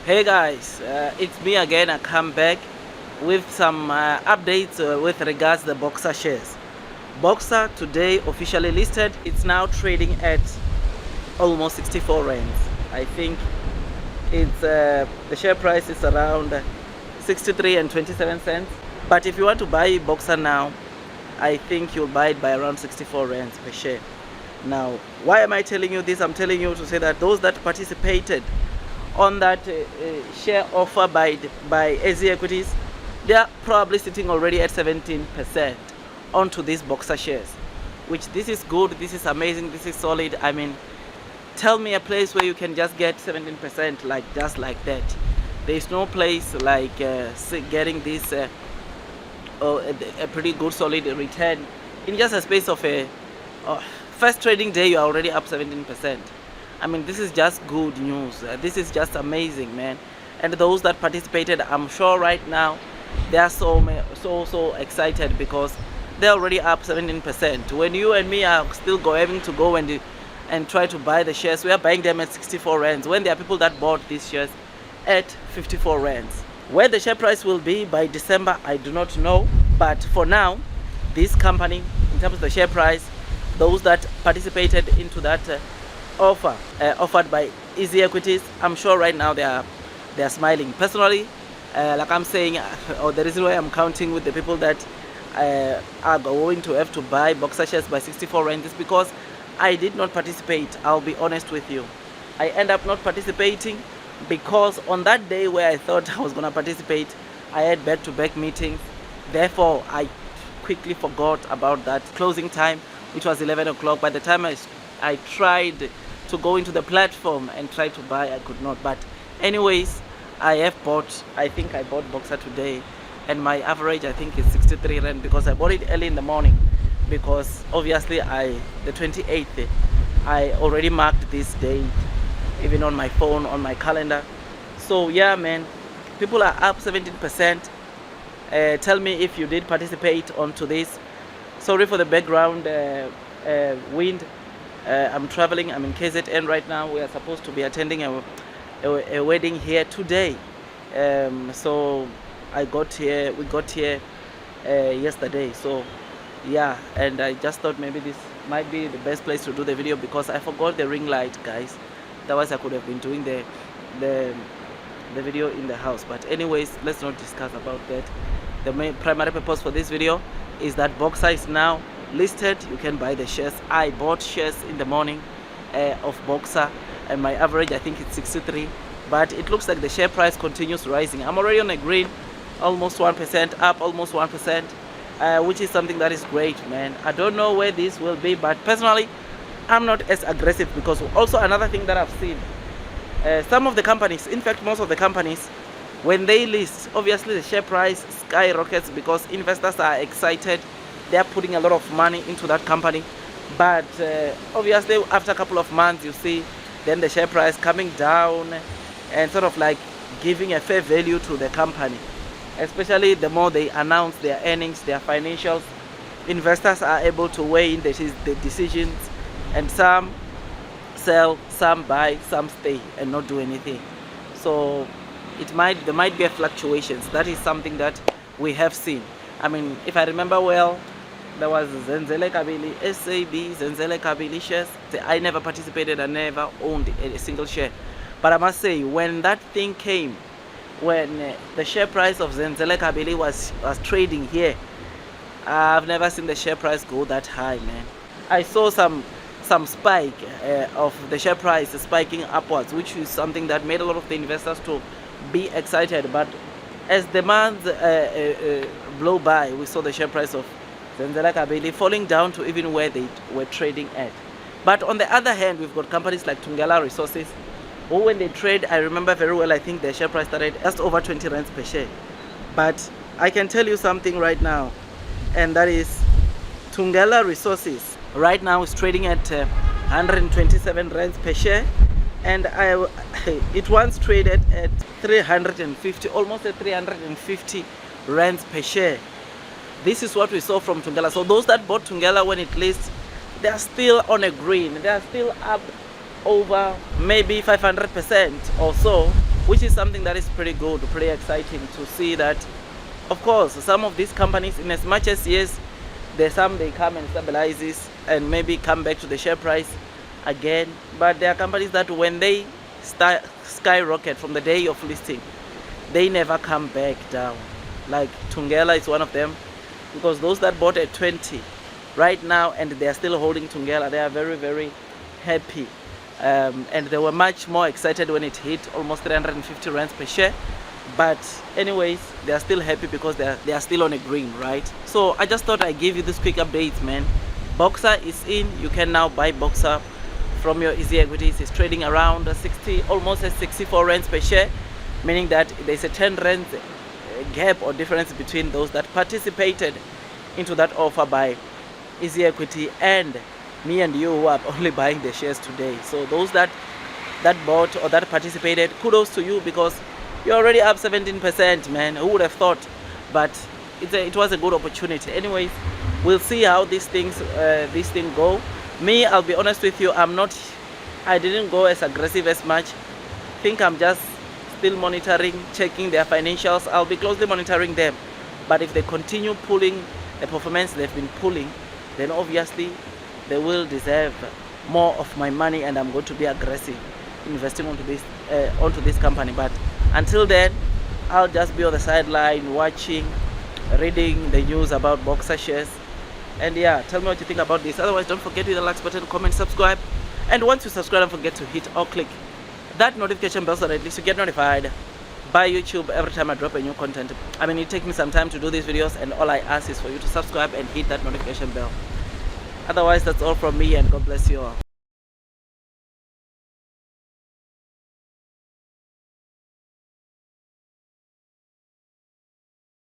Hey guys, it's me again. I come back with some updates with regards to the Boxer shares. Boxer today officially listed. It's now trading at almost 64 rands. I think it's the share price is around 63 and 27 cents. But if you want to buy Boxer now, I think you'll buy it by around 64 rands per share. Now, why am I telling you this? I'm telling you to say that those that participated on that share offer by EasyEquities, they are probably sitting already at 17% onto these Boxer shares, which this is good, this is amazing, this is solid. I mean, tell me a place where you can just get 17% like just like that. There is no place like getting this a pretty good solid return in just a space of a first trading day. You're already up 17%. I mean, this is just good news. This is just amazing, man. And those that participated, I'm sure right now they are so excited because they're already up 17%. When you and me are still having to go and try to buy the shares, we are buying them at 64 rands when there are people that bought these shares at 54 rands. Where the share price will be by December, I do not know. But for now, this company, in terms of the share price, those that participated into that offer offered by EasyEquities, I'm sure right now they are smiling. Personally, like I'm saying, or the reason why I'm counting with the people that are going to have to buy Boxer shares by 64 rand is because I did not participate. I'll be honest with you. I end up not participating because on that day where I thought I was going to participate, I had back-to-back meetings. Therefore, I quickly forgot about that closing time, which was 11 o'clock. By the time I tried to go into the platform and try to buy, I could not. But anyways, I think I bought Boxer today, and my average I think is 63 rand because I bought it early in the morning, because obviously the 28th I already marked this date even on my phone, on my calendar. So yeah, man, people are up 17%. Tell me if you did participate onto this. Sorry for the background wind. I'm traveling. I'm in KZN right now. We are supposed to be attending a wedding here today. So we got here yesterday. So yeah, and I just thought maybe this might be the best place to do the video because I forgot the ring light, guys. Otherwise I could have been doing the video in the house. But anyways, let's not discuss about that. The main primary purpose for this video is that Boxer is now listed. You can buy the shares. I bought shares in the morning of Boxer, and my average I think it's 63, but it looks like the share price continues rising. I'm already on a green, almost 1% up, almost 1%, which is something that is great, man. I don't know where this will be, but personally I'm not as aggressive because also another thing that I've seen, some of the companies, in fact most of the companies, when they list, obviously the share price skyrockets because investors are excited. They are putting a lot of money into that company. But obviously after a couple of months, you see then the share price coming down and sort of like giving a fair value to the company. Especially the more they announce their earnings, their financials, investors are able to weigh in the decisions, and some sell, some buy, some stay and not do anything. So there might be a fluctuations. That is something that we have seen. I mean, if I remember well, there was Zenzele Kabili, SAB, Zenzele Kabili shares. I never participated, I never owned a single share. But I must say, when that thing came, when the share price of Zenzele Kabili was trading here, I've never seen the share price go that high, man. I saw some spike of the share price spiking upwards, which is something that made a lot of the investors to be excited. But as the months blow by, we saw the share price of Zenzele Kabili falling down to even where they were trading at. But on the other hand, we've got companies like Thungela Resources, who when they trade, I remember very well, I think their share price started just over 20 rands per share. But I can tell you something right now, and that is Thungela Resources right now is trading at 127 rands per share, and it once traded at 350, almost at 350 rands per share. This is what we saw from Thungela. So those that bought Thungela when it lists, they are still on a green. They are still up over maybe 500% or so which is something that is pretty good, pretty exciting to see that. Of course, some of these companies, in as much as yes, there's some they come and stabilizes and maybe come back to the share price again, but there are companies that when they start skyrocket from the day of listing, they never come back down. Like Thungela is one of them, because those that bought at 20 right now and they are still holding Thungela, they are very, very happy. And they were much more excited when it hit almost 350 rands per share. But anyways, they are still happy because they are still on a green, right? So I just thought I'd give you this quick update, man. Boxer is in. You can now buy Boxer from your EasyEquities. It's trading around 60, almost at 64 rands per share, meaning that there's a 10 rands gap or difference between those that participated into that offer by EasyEquity and me and you who are only buying the shares today. So those that bought or that participated, kudos to you, because you're already up 17%, man. Who would have thought? But it was a good opportunity. Anyways, we'll see how these things go. Me, I'll be honest with you, I didn't go as aggressive as much. I think I'm just still monitoring, checking their financials. I'll be closely monitoring them. But if they continue pulling the performance they've been pulling, then obviously they will deserve more of my money, and I'm going to be aggressive investing onto this company. But until then, I'll just be on the sideline watching, reading the news about Boxer shares. And yeah, tell me what you think about this. Otherwise, don't forget to hit the like button, comment, subscribe. And once you subscribe, don't forget to hit or click that notification bell so that at least you get notified by YouTube every time I drop a new content. I mean, it takes me some time to do these videos, and all I ask is for you to subscribe and hit that notification bell. Otherwise, that's all from me, and God bless you all.